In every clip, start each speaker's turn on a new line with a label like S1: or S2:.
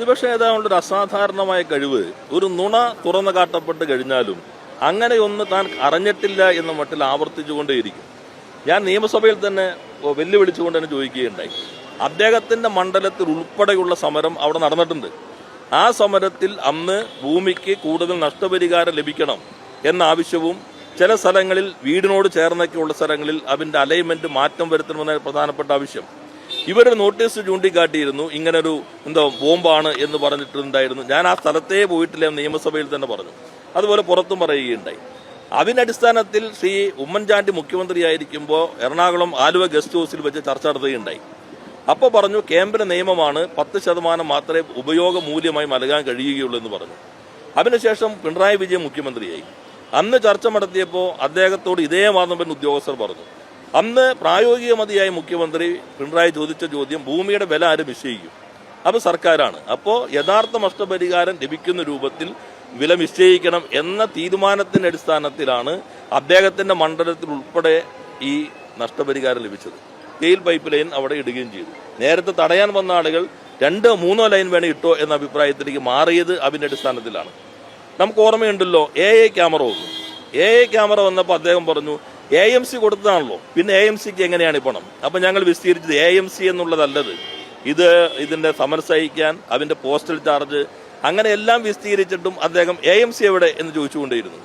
S1: പ്രതിപക്ഷ നേതാവിൻ്റെ അസാധാരണമായ കഴിവ് ഒരു നുണ തുറന്നു കാട്ടപ്പെട്ട് കഴിഞ്ഞാലും അങ്ങനെയൊന്ന് താൻ അറിഞ്ഞിട്ടില്ല എന്ന മട്ടിൽ ആവർത്തിച്ചുകൊണ്ടേയിരിക്കും. ഞാൻ നിയമസഭയിൽ തന്നെ വെല്ലുവിളിച്ചുകൊണ്ട് തന്നെ ചോദിക്കുകയുണ്ടായി. അദ്ദേഹത്തിന്റെ മണ്ഡലത്തിൽ ഉൾപ്പെടെയുള്ള സമരം അവിടെ നടന്നിട്ടുണ്ട്. ആ സമരത്തിൽ അന്ന് ഭൂമിക്ക് കൂടുതൽ നഷ്ടപരിഹാരം ലഭിക്കണം എന്ന ആവശ്യവും ചില സ്ഥലങ്ങളിൽ വീടിനോട് ചേർന്നൊക്കെയുള്ള സ്ഥലങ്ങളിൽ അതിന്റെ അലൈൻമെന്റ് മാറ്റം വരുത്തണമെന്ന പ്രധാനപ്പെട്ട ആവശ്യം ഇവരൊരു നോട്ടീസ് ചൂണ്ടിക്കാട്ടിയിരുന്നു. ഇങ്ങനൊരു ബോംബാണ് എന്ന് പറഞ്ഞിട്ടുണ്ടായിരുന്നു. ഞാൻ ആ സ്ഥലത്തേ പോയിട്ടില്ല, നിയമസഭയിൽ തന്നെ പറഞ്ഞു. അതുപോലെ പുറത്തും പറയുകയുണ്ടായി. അതിനടിസ്ഥാനത്തിൽ ശ്രീ ഉമ്മൻചാണ്ടി മുഖ്യമന്ത്രിയായിരിക്കുമ്പോൾ എറണാകുളം ആലുവ ഗസ്റ്റ് ഹൗസിൽ വെച്ച് ചർച്ച നടത്തുകയുണ്ടായി. അപ്പോൾ പറഞ്ഞു കേന്ദ്ര നിയമമാണ് 10% മാത്രമേ ഉപയോഗ മൂല്യമായി നൽകാൻ കഴിയുകയുള്ളൂ എന്ന് പറഞ്ഞു. അതിനുശേഷം പിണറായി വിജയൻ മുഖ്യമന്ത്രിയായി. അന്ന് ചർച്ച നടത്തിയപ്പോൾ അദ്ദേഹത്തോട് ഇതേ വാദം ഉദ്യോഗസ്ഥർ പറഞ്ഞു. അന്ന് പ്രായോഗിക മതിയായ മുഖ്യമന്ത്രി പിണറായി ചോദിച്ച ചോദ്യം ഭൂമിയുടെ വില ആര് നിശ്ചയിക്കും? അത് സർക്കാരാണ്. അപ്പോൾ യഥാർത്ഥ നഷ്ടപരിഹാരം ലഭിക്കുന്ന രൂപത്തിൽ വില നിശ്ചയിക്കണം എന്ന തീരുമാനത്തിന്റെ അടിസ്ഥാനത്തിലാണ് അദ്ദേഹത്തിന്റെ മണ്ഡലത്തിൽ ഉൾപ്പെടെ ഈ നഷ്ടപരിഹാരം ലഭിച്ചത്. ഗെയിൽ പൈപ്പ് ലൈൻ അവിടെ ഇടുകയും ചെയ്തു. നേരത്തെ തടയാൻ വന്ന ആളുകൾ 2-3 ലൈൻ വേണം ഇട്ടോ എന്ന അഭിപ്രായത്തിലേക്ക് മാറിയത് അതിന്റെ അടിസ്ഥാനത്തിലാണ്. നമുക്ക് ഓർമ്മയുണ്ടല്ലോ, AI ക്യാമറ വന്നു. AI ക്യാമറ വന്നപ്പോൾ അദ്ദേഹം പറഞ്ഞു AMC കൊടുത്തതാണല്ലോ, പിന്നെ AMCക്ക് എങ്ങനെയാണ് ഈ പണം? അപ്പൊ ഞങ്ങൾ വിസ്തീരിച്ചത് AMC എന്നുള്ളതല്ലത്, ഇതിന്റെ സമരസഹിക്കാൻ അതിന്റെ പോസ്റ്റൽ ചാർജ് അങ്ങനെ എല്ലാം വിസ്തീരിച്ചിട്ടും അദ്ദേഹം AMC എവിടെ എന്ന് ചോദിച്ചുകൊണ്ടേയിരുന്നു.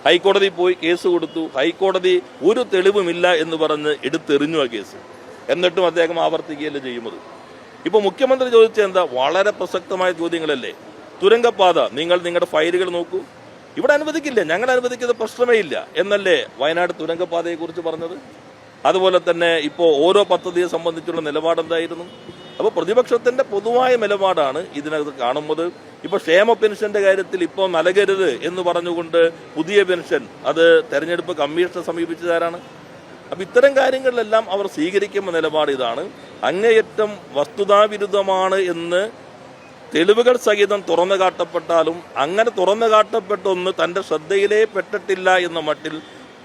S1: ഹൈക്കോടതി പോയി കേസ് കൊടുത്തു. ഹൈക്കോടതി ഒരു തെളിവുമില്ല എന്ന് പറഞ്ഞ് എടുത്തെറിഞ്ഞു ആ കേസ്. എന്നിട്ടും അദ്ദേഹം ആവർത്തിക്കുകയല്ലേ ചെയ്യുന്നത്. ഇപ്പൊ മുഖ്യമന്ത്രി ചോദിച്ച എന്താ വളരെ പ്രസക്തമായ ചോദ്യങ്ങളല്ലേ. തുരങ്കപ്പാത നിങ്ങളുടെ ഫയലുകൾ നോക്കൂ, ഇവിടെ അനുവദിക്കില്ല, ഞങ്ങൾ അനുവദിക്കുന്ന പ്രശ്നമേ ഇല്ല എന്നല്ലേ വയനാട് തുരങ്കപ്പാതയെ കുറിച്ച് പറഞ്ഞത്. അതുപോലെ തന്നെ ഇപ്പോൾ ഓരോ പദ്ധതിയെ സംബന്ധിച്ചുള്ള നിലപാടെന്തായിരുന്നു? അപ്പോൾ പ്രതിപക്ഷത്തിന്റെ പൊതുവായ നിലപാടാണ് ഇതിനകത്ത് കാണുന്നത്. ഇപ്പൊ ക്ഷേമ പെൻഷന്റെ കാര്യത്തിൽ ഇപ്പോൾ നൽകരുത് എന്ന് പറഞ്ഞുകൊണ്ട് പുതിയ പെൻഷൻ അത് തെരഞ്ഞെടുപ്പ് കമ്മീഷനെ സമീപിച്ചതാരാണ്? അപ്പൊ ഇത്തരം കാര്യങ്ങളിലെല്ലാം അവർ സ്വീകരിക്കുന്ന നിലപാട് ഇതാണ്. അങ്ങേയറ്റം വസ്തുതാവിരുദ്ധമാണ് എന്ന് തെളിവുകൾ സഹിതം തുറന്നു കാട്ടപ്പെട്ടാലും അങ്ങനെ തുറന്നു കാട്ടപ്പെട്ടൊന്ന് തന്റെ ശ്രദ്ധയിലേ പെട്ടിട്ടില്ല എന്ന മട്ടിൽ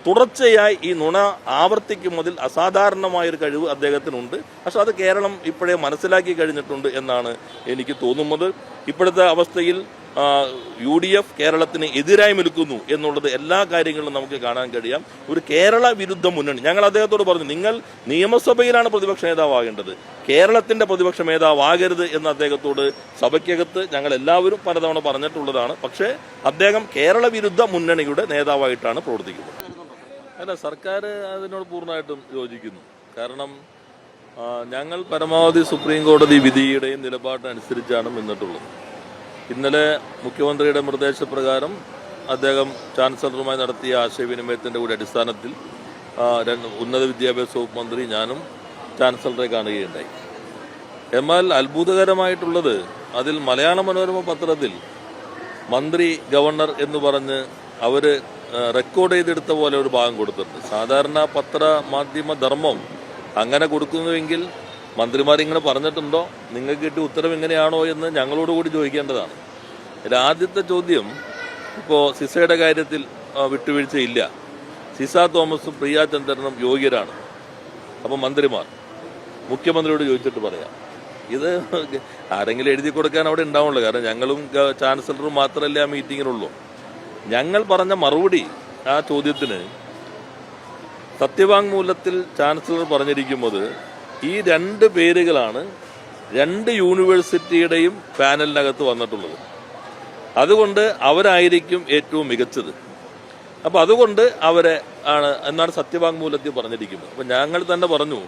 S1: തുടർച്ചയായി ഈ നുണ ആവർത്തിക്കുന്നതിൽ അസാധാരണമായൊരു കഴിവ് അദ്ദേഹത്തിനുണ്ട്. പക്ഷെ അത് കേരളം ഇപ്പോഴേ മനസ്സിലാക്കി കഴിഞ്ഞിട്ടുണ്ട് എന്നാണ് എനിക്ക് തോന്നുന്നത്. ഇപ്പോഴത്തെ അവസ്ഥയിൽ UDF കേരളത്തിന് എതിരായി നിൽക്കുന്നു എന്നുള്ളത് എല്ലാ കാര്യങ്ങളിലും നമുക്ക് കാണാൻ കഴിയാം. ഒരു കേരള വിരുദ്ധ മുന്നണി. ഞങ്ങൾ അദ്ദേഹത്തോട് പറഞ്ഞു, നിങ്ങൾ നിയമസഭയിലാണ് പ്രതിപക്ഷ നേതാവാകേണ്ടത്, കേരളത്തിന്റെ പ്രതിപക്ഷ നേതാവാകരുത് എന്ന് അദ്ദേഹത്തോട് സഭയ്ക്കകത്ത് ഞങ്ങൾ എല്ലാവരും പലതവണ പറഞ്ഞിട്ടുള്ളതാണ്. പക്ഷേ അദ്ദേഹം കേരള വിരുദ്ധ മുന്നണിയുടെ നേതാവായിട്ടാണ് പ്രവർത്തിക്കുന്നത്. അല്ല, സർക്കാർ അതിനോട് പൂർണ്ണമായിട്ടും യോജിക്കുന്നു. കാരണം ഞങ്ങൾ പരമാവധി സുപ്രീം കോടതി വിധിയുടെയും നിലപാടിനനുസരിച്ചാണ് മുന്നിട്ടുള്ളത്. ഇന്നലെ മുഖ്യമന്ത്രിയുടെ നിർദ്ദേശപ്രകാരം അദ്ദേഹം ചാൻസലറുമായി നടത്തിയ ആശയവിനിമയത്തിന്റെ കൂടി അടിസ്ഥാനത്തിൽ ഉന്നത വിദ്യാഭ്യാസ വകുപ്പ് മന്ത്രി ഞാനും ചാൻസലറെ കാണുകയുണ്ടായി. എന്നാൽ അത്ഭുതകരമായിട്ടുള്ളത്, അതിൽ മലയാള മനോരമ പത്രത്തിൽ മന്ത്രി ഗവർണർ എന്ന് പറഞ്ഞ് അവര് റെക്കോർഡ് ചെയ്തെടുത്ത പോലെ ഒരു ഭാഗം കൊടുത്തിട്ടുണ്ട്. സാധാരണ പത്രമാധ്യമ ധർമ്മം അങ്ങനെ കൊടുക്കുന്നുവെങ്കിൽ മന്ത്രിമാരിങ്ങനെ പറഞ്ഞിട്ടുണ്ടോ, നിങ്ങൾക്ക് കിട്ടിയ ഉത്തരവ് എങ്ങനെയാണോ എന്ന് ഞങ്ങളോട് കൂടി ചോദിക്കേണ്ടതാണ്. ഇതിൽ ആദ്യത്തെ ചോദ്യം, ഇപ്പോൾ സിസയുടെ കാര്യത്തിൽ വിട്ടുവീഴ്ചയില്ല. സിസ തോമസും പ്രിയ ചന്ദ്രനും യോഗ്യരാണ്. അപ്പം മന്ത്രിമാർ മുഖ്യമന്ത്രിയോട് ചോദിച്ചിട്ട് പറയാം. ഇത് ആരെങ്കിലും എഴുതി കൊടുക്കാൻ അവിടെ ഉണ്ടാവുള്ളൂ. കാരണം ഞങ്ങളും ചാൻസലറും മാത്രമല്ലേ ആ മീറ്റിങ്ങിനുള്ളൂ. ഞങ്ങൾ പറഞ്ഞ മറുപടി ആ ചോദ്യത്തിന് സത്യവാങ്മൂലത്തിൽ ചാൻസലർ പറഞ്ഞിരിക്കുന്നത് ഈ 2 പേരുകളാണ് 2 യൂണിവേഴ്സിറ്റിയുടെയും പാനലിനകത്ത് വന്നിട്ടുള്ളത്. അതുകൊണ്ട് അവരായിരിക്കും ഏറ്റവും മികച്ചത്. അപ്പൊ അതുകൊണ്ട് അവരെ ആണ് എന്നാണ് സത്യവാങ്മൂലത്തിൽ പറഞ്ഞിരിക്കുന്നത്. അപ്പൊ ഞങ്ങൾ തന്നെ പറഞ്ഞു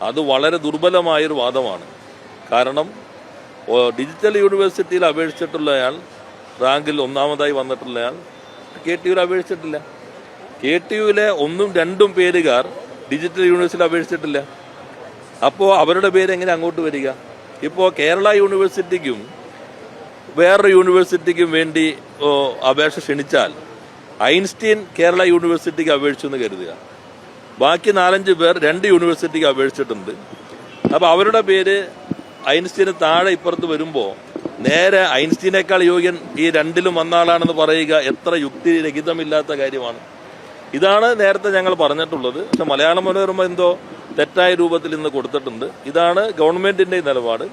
S1: അത് വളരെ ദുർബലമായൊരു വാദമാണ്. കാരണം ഡിജിറ്റൽ യൂണിവേഴ്സിറ്റിയിൽ അപേക്ഷിച്ചിട്ടുള്ളയാൾ, റാങ്കിൽ 1ാമതായി വന്നിട്ടുള്ളയാൾ KTUവിൽ അപേക്ഷിച്ചിട്ടില്ല. KTUവിലെ 1ഉം 2ഉം പേരുകാർ ഡിജിറ്റൽ യൂണിവേഴ്സിറ്റിയിൽ അപേക്ഷിച്ചിട്ടില്ല. അപ്പോൾ അവരുടെ പേര് എങ്ങനെ അങ്ങോട്ട് വരിക? ഇപ്പോൾ കേരള യൂണിവേഴ്സിറ്റിക്കും വേറൊരു യൂണിവേഴ്സിറ്റിക്കും വേണ്ടി അപേക്ഷ ക്ഷണിച്ചാൽ ഐൻസ്റ്റീൻ കേരള യൂണിവേഴ്സിറ്റിക്ക് അപേക്ഷിച്ചു എന്ന് കരുതുക. ബാക്കി 4-5 പേർ 2 യൂണിവേഴ്സിറ്റിക്ക് അപേക്ഷിച്ചിട്ടുണ്ട്. അപ്പോൾ അവരുടെ പേര് ഐൻസ്റ്റീന് താഴെ ഇപ്പുറത്ത് വരുമ്പോൾ നേരെ ഐൻസ്റ്റീനേക്കാൾ യോഗ്യൻ ഈ 2ലും വന്ന ആളാണെന്ന് പറയുക എത്ര യുക്തിരഹിതമില്ലാത്ത കാര്യമാണ്. ഇതാണ് നേരത്തെ ഞങ്ങൾ പറഞ്ഞിട്ടുള്ളത്. പക്ഷെ മലയാള മനോരമ എന്തോ തെറ്റായ രൂപത്തിൽ ഇന്ന് കൊടുത്തിട്ടുണ്ട്. ഇതാണ് ഗവൺമെന്റിന്റെ നിലപാട്.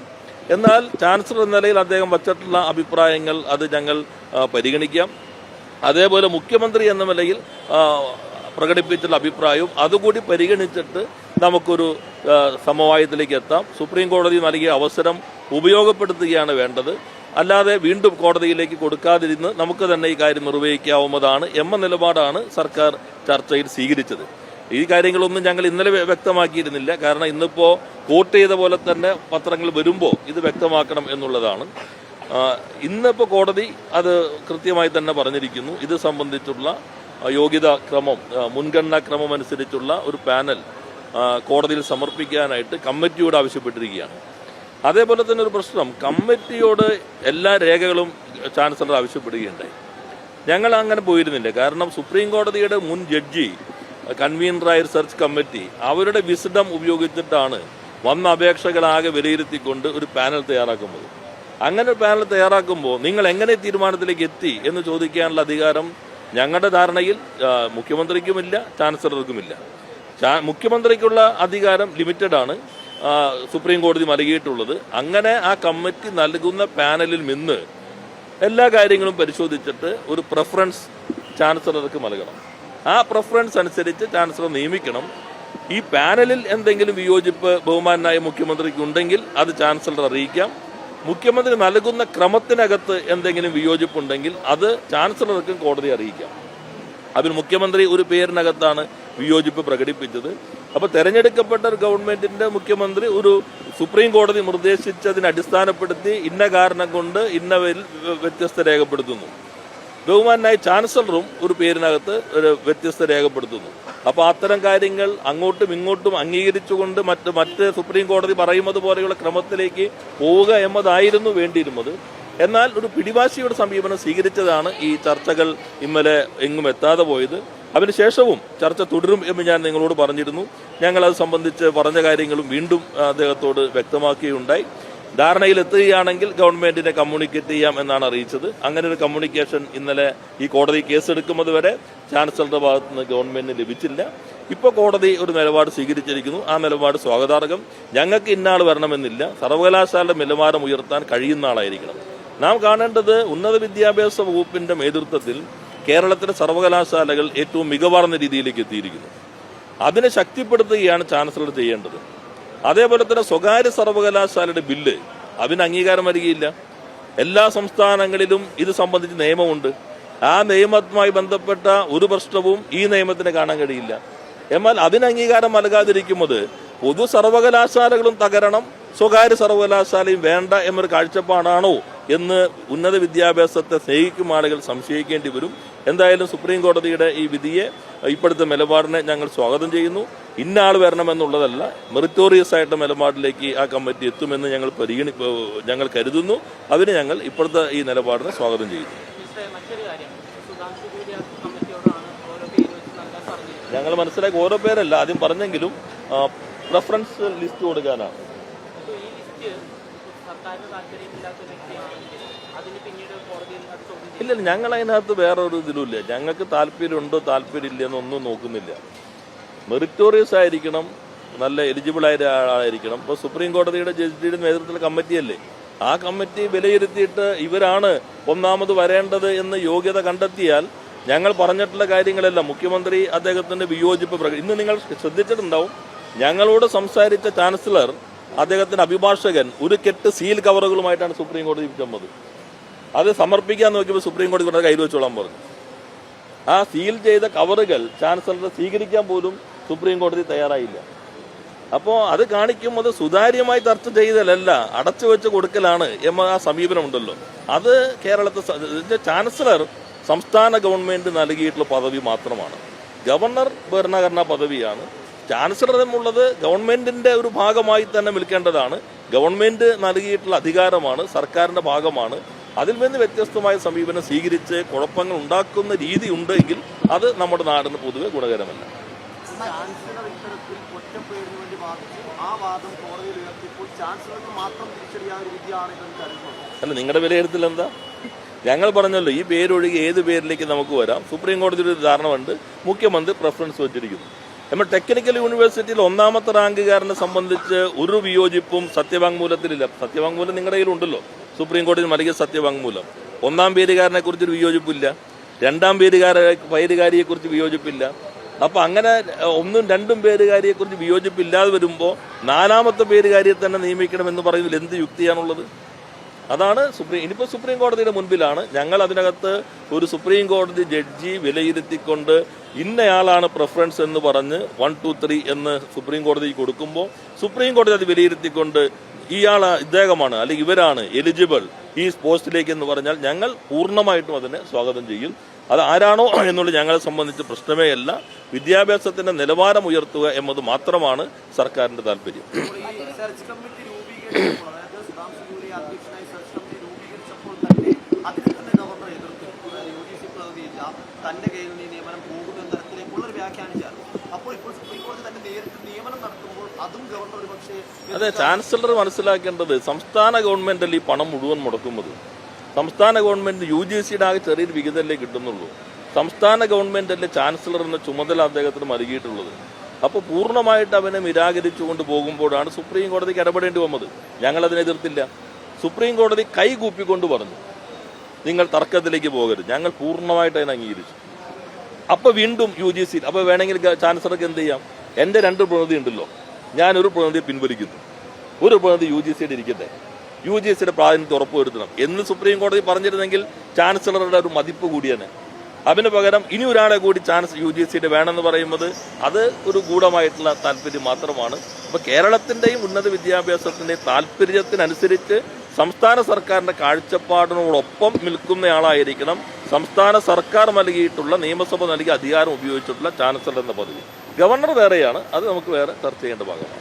S1: എന്നാൽ ചാൻസലർ എന്ന നിലയിൽ അദ്ദേഹം വച്ചിട്ടുള്ള അഭിപ്രായങ്ങൾ അത് ഞങ്ങൾ പരിഗണിക്കാം. അതേപോലെ മുഖ്യമന്ത്രി എന്ന നിലയിൽ പ്രകടിപ്പിച്ചുള്ള അഭിപ്രായവും അതുകൂടി പരിഗണിച്ചിട്ട് നമുക്കൊരു സമവായത്തിലേക്ക് എത്താം. സുപ്രീം കോടതി നൽകിയ അവസരം ഉപയോഗപ്പെടുത്തുകയാണ് വേണ്ടത്. അല്ലാതെ വീണ്ടും കോടതിയിലേക്ക് കൊടുക്കാതിരുന്ന് നമുക്ക് തന്നെ ഈ കാര്യം നിർവഹിക്കാവുന്നതാണ് എന്ന നിലപാടാണ് സർക്കാർ ചർച്ചയിൽ സ്വീകരിച്ചത്. ഈ കാര്യങ്ങളൊന്നും ഞങ്ങൾ ഇന്നലെ വ്യക്തമാക്കിയിരുന്നില്ല. കാരണം ഇന്നിപ്പോൾ കോട്ട് ചെയ്ത പോലെ തന്നെ പത്രങ്ങൾ വരുമ്പോൾ ഇത് വ്യക്തമാക്കണം എന്നുള്ളതാണ്. ഇന്നിപ്പോൾ കോടതി അത് കൃത്യമായി തന്നെ പറഞ്ഞിരിക്കുന്നു. ഇത് സംബന്ധിച്ചുള്ള യോഗ്യതാ ക്രമം, മുൻഗണനാ ക്രമം അനുസരിച്ചുള്ള ഒരു പാനൽ കോടതിയിൽ സമർപ്പിക്കാനായിട്ട് കമ്മിറ്റിയോട് ആവശ്യപ്പെട്ടിരിക്കുകയാണ്. അതേപോലെ തന്നെ ഒരു പ്രശ്നം, കമ്മിറ്റിയോട് എല്ലാ രേഖകളും ചാൻസലർ ആവശ്യപ്പെടുകയുണ്ടായി. ഞങ്ങൾ അങ്ങനെ പോയിരുന്നില്ല. കാരണം സുപ്രീം കോടതിയുടെ മുൻ ജഡ്ജി, കൺവീനറായ സെർച്ച് കമ്മിറ്റി അവരുടെ വിസ്ഡം ഉപയോഗിച്ചിട്ടാണ് വന്ന അപേക്ഷകളാകെ വിലയിരുത്തിക്കൊണ്ട് ഒരു പാനൽ തയ്യാറാക്കുന്നത്. അങ്ങനെ ഒരു പാനൽ തയ്യാറാക്കുമ്പോൾ നിങ്ങൾ എങ്ങനെ തീരുമാനത്തിലേക്ക് എത്തി എന്ന് ചോദിക്കാനുള്ള അധികാരം ഞങ്ങളുടെ ധാരണയിൽ മുഖ്യമന്ത്രിക്കുമില്ല, ചാൻസലർക്കുമില്ല. മുഖ്യമന്ത്രിക്കുള്ള അധികാരം ലിമിറ്റഡ് ആണ് സുപ്രീം കോടതി നൽകിയിട്ടുള്ളത്. അങ്ങനെ ആ കമ്മിറ്റി നൽകുന്ന പാനലിൽ നിന്ന് എല്ലാ കാര്യങ്ങളും പരിശോധിച്ചിട്ട് ഒരു പ്രിഫറൻസ് ചാൻസലർക്ക് നൽകണം. ആ പ്രിഫറൻസ് അനുസരിച്ച് ചാൻസലർ നിയമിക്കണം. ഈ പാനലിൽ എന്തെങ്കിലും വിയോജിപ്പ് ബഹുമാനായ മുഖ്യമന്ത്രിക്ക് ഉണ്ടെങ്കിൽ അത് ചാൻസലർ അറിയിക്കാം. മുഖ്യമന്ത്രി നൽകുന്ന ക്രമത്തിനകത്ത് എന്തെങ്കിലും വിയോജിപ്പുണ്ടെങ്കിൽ അത് ചാൻസലർക്കും കോടതി അറിയിക്കാം. അതിൽ മുഖ്യമന്ത്രി ഒരു പേരിനകത്താണ് വിയോജിപ്പ് പ്രകടിപ്പിച്ചത്. അപ്പോൾ തെരഞ്ഞെടുക്കപ്പെട്ട ഒരു ഗവൺമെന്റിന്റെ മുഖ്യമന്ത്രി ഒരു സുപ്രീം കോടതി നിർദ്ദേശിച്ചതിനെ അടിസ്ഥാനപ്പെടുത്തി ഇന്ന കാരണം കൊണ്ട് ഇന്നവരിൽ വ്യത്യസ്ത രേഖപ്പെടുത്തുന്നു. ബഹുമാനായ ചാൻസലറും ഒരു പേരിനകത്ത് ഒരു വ്യത്യസ്ത രേഖപ്പെടുത്തുന്നു. അപ്പോൾ അത്തരം കാര്യങ്ങൾ അങ്ങോട്ടും ഇങ്ങോട്ടും അംഗീകരിച്ചുകൊണ്ട് മറ്റ് സുപ്രീം കോടതി പറയുന്നത് പോലെയുള്ള ക്രമത്തിലേക്ക് പോവുക എന്നതായിരുന്നു വേണ്ടിയിരുന്നത്. എന്നാൽ ഒരു പിടിവാശിയുടെ സമീപനം സ്വീകരിച്ചതാണ് ഈ ചർച്ചകൾ ഇന്നലെ എങ്ങും എത്താതെ പോയത്. അതിനുശേഷവും ചർച്ച തുടരും എന്ന് ഞാൻ നിങ്ങളോട് പറഞ്ഞിരുന്നു. ഞങ്ങളത് സംബന്ധിച്ച് പറഞ്ഞ കാര്യങ്ങളും വീണ്ടും അദ്ദേഹത്തോട് വ്യക്തമാക്കുകയുണ്ടായി. ധാരണയിലെത്തുകയാണെങ്കിൽ ഗവൺമെന്റിനെ കമ്മ്യൂണിക്കേറ്റ് ചെയ്യാം എന്നാണ് അറിയിച്ചത്. അങ്ങനെ ഒരു കമ്മ്യൂണിക്കേഷൻ ഇന്നലെ ഈ കോടതി കേസെടുക്കുന്നത് വരെ ചാൻസലറുടെ ഭാഗത്ത് നിന്ന് ഗവൺമെന്റിന് ലഭിച്ചില്ല. ഇപ്പോൾ കോടതി ഒരു നിലപാട് സ്വീകരിച്ചിരിക്കുന്നു. ആ നിലപാട് സ്വാഗതാർഹം. ഞങ്ങൾക്ക് ഇന്നാൾ വരണമെന്നില്ല. സർവകലാശാലയുടെ നിലവാരം ഉയർത്താൻ കഴിയുന്ന ആളായിരിക്കണം. നാം കാണേണ്ടത് ഉന്നത വിദ്യാഭ്യാസ വകുപ്പിന്റെ നേതൃത്വത്തിൽ കേരളത്തിലെ സർവകലാശാലകൾ ഏറ്റവും മികവാർന്ന രീതിയിലേക്ക് എത്തിയിരിക്കുന്നു. അതിനെ ശക്തിപ്പെടുത്തുകയാണ് ചാൻസലർ ചെയ്യേണ്ടത്. അതേപോലെ തന്നെ സ്വകാര്യ സർവകലാശാലയുടെ ബില്ല് അതിന് അംഗീകാരം വരികയില്ല. എല്ലാ സംസ്ഥാനങ്ങളിലും ഇത് സംബന്ധിച്ച് നിയമമുണ്ട്. ആ നിയമവുമായി ബന്ധപ്പെട്ട ഒരു പ്രശ്നവും ഈ നിയമത്തിന് കാണാൻ കഴിയില്ല. എന്നാൽ അതിന് അംഗീകാരം നൽകാതിരിക്കുന്നത് പൊതു സർവകലാശാലകളും തകരണം, സ്വകാര്യ സർവകലാശാലയും വേണ്ട എന്നൊരു കാഴ്ചപ്പാടാണോ എന്ന് ഉന്നത വിദ്യാഭ്യാസത്തെ സ്നേഹിക്കും ആളുകൾ സംശയിക്കേണ്ടി വരും. എന്തായാലും സുപ്രീം കോടതിയുടെ ഈ വിധിയെ, ഇപ്പോഴത്തെ നിലപാടിനെ ഞങ്ങൾ സ്വാഗതം ചെയ്യുന്നു. ഇന്ന ആൾ വരണമെന്നുള്ളതല്ല, മെറിറ്റോറിയസ് ആയിട്ട് നിലപാടിലേക്ക് ആ കമ്മിറ്റി എത്തുമെന്ന് ഞങ്ങൾ കരുതുന്നു. അതിന് ഞങ്ങൾ ഇപ്പോഴത്തെ ഈ നിലപാടിനെ സ്വാഗതം ചെയ്യുന്നു. ഞങ്ങൾ മനസ്സിലാക്കി ഓരോ പേരല്ല ആദ്യം പറഞ്ഞെങ്കിലും റഫറൻസ് ലിസ്റ്റ് കൊടുക്കാനാണ്. ഇല്ല, ഞങ്ങൾ അതിനകത്ത് വേറെ ഒരു ഇതിലുമില്ല. ഞങ്ങൾക്ക് താല്പര്യമുണ്ടോ താല്പര്യമില്ല എന്നൊന്നും നോക്കുന്നില്ല. മെറിറ്റോറിയസ് ആയിരിക്കണം, നല്ല എലിജിബിൾ ആയ ആളായിരിക്കണം. ഇപ്പോൾ സുപ്രീം കോടതിയുടെ ജഡ്ജിയുടെ നേതൃത്വത്തിലുള്ള കമ്മിറ്റിയല്ലേ, ആ കമ്മിറ്റി വിലയിരുത്തിയിട്ട് ഇവരാണ് ഒന്നാമത് വരേണ്ടത് എന്ന് യോഗ്യത കണ്ടെത്തിയാൽ ഞങ്ങൾ പറഞ്ഞിട്ടുള്ള കാര്യങ്ങളെല്ലാം മുഖ്യമന്ത്രി അദ്ദേഹത്തിന്റെ വിയോജിപ്പ് ഇന്ന് നിങ്ങൾ ശ്രദ്ധിച്ചിട്ടുണ്ടാവും. ഞങ്ങളോട് സംസാരിച്ച ചാൻസലർ, അദ്ദേഹത്തിന്റെ അഭിഭാഷകൻ ഒരു കെട്ട് സീൽ കവറുകളുമായിട്ടാണ് സുപ്രീം കോടതി ചെന്നത്. അത് സമർപ്പിക്കാൻ നോക്കിയപ്പോൾ സുപ്രീം കോടതി കൊണ്ട് കയ്യിൽ വെച്ചോളാൻ പറഞ്ഞു. ആ സീൽ ചെയ്ത കവറുകൾ ചാൻസലറെ സ്വീകരിക്കാൻ പോലും സുപ്രീം കോടതി തയ്യാറായില്ല. അപ്പോൾ അത് കാണിക്കുന്നത് സുതാര്യമായി ചർച്ച ചെയ്തലല്ല, അടച്ചു വെച്ച് കൊടുക്കലാണ് എന്ന ആ സമീപനമുണ്ടല്ലോ. അത് കേരളത്തെ ചാൻസലർ സംസ്ഥാന ഗവൺമെന്റ് നൽകിയിട്ടുള്ള പദവി മാത്രമാണ്. ഗവർണർ ഭരണഘടനാ പദവിയാണ്. ചാൻസലർ എന്നുള്ളത് ഗവൺമെന്റിന്റെ ഒരു ഭാഗമായി തന്നെ വിൽക്കേണ്ടതാണ്. ഗവൺമെന്റ് നൽകിയിട്ടുള്ള അധികാരമാണ്, സർക്കാരിന്റെ ഭാഗമാണ്. അതിൽ നിന്ന് വ്യത്യസ്തമായ സമീപനം സ്വീകരിച്ച് കുഴപ്പങ്ങൾ ഉണ്ടാക്കുന്ന രീതി ഉണ്ടെങ്കിൽ അത് നമ്മുടെ നാടിന് പൊതുവെ ഗുണകരമല്ല. അല്ല, നിങ്ങളുടെ വിലയിരുത്തൽ എന്താ? ഞങ്ങൾ പറഞ്ഞല്ലോ, ഈ പേരൊഴികെ ഏത് പേരിലേക്ക് നമുക്ക് വരാം. സുപ്രീം കോടതിയുടെ ഒരു ധാരണ ഉണ്ട്, മുഖ്യമന്ത്രി പ്രിഫറൻസ് വെച്ചിരിക്കുന്നു. നമ്മൾ ടെക്നിക്കൽ യൂണിവേഴ്സിറ്റിയിൽ ഒന്നാമത്തെ റാങ്കുകാരനെ സംബന്ധിച്ച് ഒരു വിയോജിപ്പും സത്യവാങ്മൂലത്തിലില്ല. സത്യവാങ്മൂലം നിങ്ങളുടെ കയ്യിലുണ്ടല്ലോ, സുപ്രീം കോടതി നൽകിയ സത്യവാങ്മൂലം. ഒന്നാം പേരുകാരനെ കുറിച്ചൊരു വിയോജിപ്പില്ല, രണ്ടാം പേരുകാരിയെ കുറിച്ച് വിയോജിപ്പില്ല. അപ്പൊ അങ്ങനെ ഒന്നും രണ്ടും പേരുകാരിയെ കുറിച്ച് വിയോജിപ്പില്ലാതെ വരുമ്പോൾ നാലാമത്തെ പേരുകാരിയെ തന്നെ നിയമിക്കണമെന്ന് പറയുന്നതിൽ എന്ത് യുക്തിയാണുള്ളത്? അതാണ് ഇനിയിപ്പോൾ സുപ്രീം കോടതിയുടെ മുൻപിലാണ്. ഞങ്ങൾ അതിനകത്ത് ഒരു സുപ്രീം കോടതി ജഡ്ജി വിലയിരുത്തിക്കൊണ്ട് ഇന്നയാളാണ് പ്രിഫറൻസ് എന്ന് പറഞ്ഞ് 1, 2, 3 എന്ന് സുപ്രീം കോടതിക്ക് കൊടുക്കുമ്പോൾ സുപ്രീം കോടതി അത് വിലയിരുത്തിക്കൊണ്ട് ഇദ്ദേഹമാണ് അല്ലെങ്കിൽ ഇവരാണ് എലിജിബിൾ ഈ പോസ്റ്റിലേക്ക് എന്ന് പറഞ്ഞാൽ ഞങ്ങൾ പൂർണ്ണമായിട്ടും അതിനെ സ്വാഗതം ചെയ്യും. അത് ആരാണോ എന്നുള്ളത് ഞങ്ങളെ സംബന്ധിച്ച് പ്രശ്നമേ അല്ല. വിദ്യാഭ്യാസത്തിന്റെ നിലവാരം ഉയർത്തുക എന്നത് മാത്രമാണ് സർക്കാരിന്റെ താല്പര്യം.
S2: തന്റെ കയ്യിൽ നിന്ന് നിയമനം പോകുന്ന തരത്തിലേക്കുള്ളൊരു വ്യാഖ്യാനിച്ചായിരുന്നു. അപ്പോൾ ഇപ്പോൾ സുപ്രീം കോടതി തന്നെ നേരിട്ട് നിയമനം നടത്തുമ്പോൾ അതും ഗവർണർ ഒരു പക്ഷേ
S1: അതെ, ചാൻസലർ മനസ്സിലാക്കേണ്ടത് സംസ്ഥാന ഗവൺമെന്റല്ലേ ഈ പണം മുഴുവൻ മുടക്കുന്നത്. സംസ്ഥാന ഗവൺമെന്റ് UGCയുടെ ആകെ ചെറിയൊരു വിഹിതമല്ലേ കിട്ടുന്നുള്ളൂ. സംസ്ഥാന ഗവൺമെന്റല്ലേ ചാൻസലർ എന്ന ചുമതല അദ്ദേഹത്തിന് നൽകിയിട്ടുള്ളത്. അപ്പോൾ പൂർണ്ണമായിട്ട് അവനെ നിരാകരിച്ചുകൊണ്ട് പോകുമ്പോഴാണ് സുപ്രീം കോടതിക്ക് ഇടപെടേണ്ടി വന്നത്. ഞങ്ങളതിനെ എതിർത്തില്ല. സുപ്രീം കോടതി കൈകൂപ്പിക്കൊണ്ട് പറഞ്ഞു നിങ്ങൾ തർക്കത്തിലേക്ക് പോകരുത്. ഞങ്ങൾ പൂർണ്ണമായിട്ട് അതിനെ അംഗീകരിച്ചു. അപ്പോൾ വീണ്ടും UGC അപ്പോൾ വേണമെങ്കിൽ ചാൻസലർക്ക് എന്ത് ചെയ്യാം? എൻ്റെ 2 പ്രതിനിധി ഉണ്ടല്ലോ, ഞാനൊരു പ്രതിനിധിയെ പിൻവലിക്കുന്നു, ഒരു പ്രതിനിധി UGCയുടെ ഇരിക്കട്ടെ, UGCയുടെ പ്രാതിനിധ്യം ഉറപ്പുവരുത്തണം എന്ന് സുപ്രീം കോടതി പറഞ്ഞിരുന്നെങ്കിൽ ചാൻസലറുടെ ഒരു മതിപ്പ് കൂടിയാണ്. അതിന് പകരം ഇനി ഒരാളെ കൂടി UGCയുടെ വേണമെന്ന് പറയുന്നത് അത് ഒരു ഗൂഢമായിട്ടുള്ള താല്പര്യം മാത്രമാണ്. അപ്പോൾ കേരളത്തിൻ്റെയും ഉന്നത വിദ്യാഭ്യാസത്തിൻ്റെയും താല്പര്യത്തിനനുസരിച്ച് സംസ്ഥാന സർക്കാരിന്റെ കാഴ്ചപ്പാടിനോടൊപ്പം നിൽക്കുന്നയാളായിരിക്കണം സംസ്ഥാന സർക്കാർ നൽകിയിട്ടുള്ള നിയമസഭ നൽകിയ അധികാരം ഉപയോഗിച്ചിട്ടുള്ള ചാൻസലർ എന്ന പദവി. ഗവർണർ വേറെയാണ്, അത് നമുക്ക് വേറെ ചർച്ച ചെയ്യേണ്ട ഭാഗമാണ്.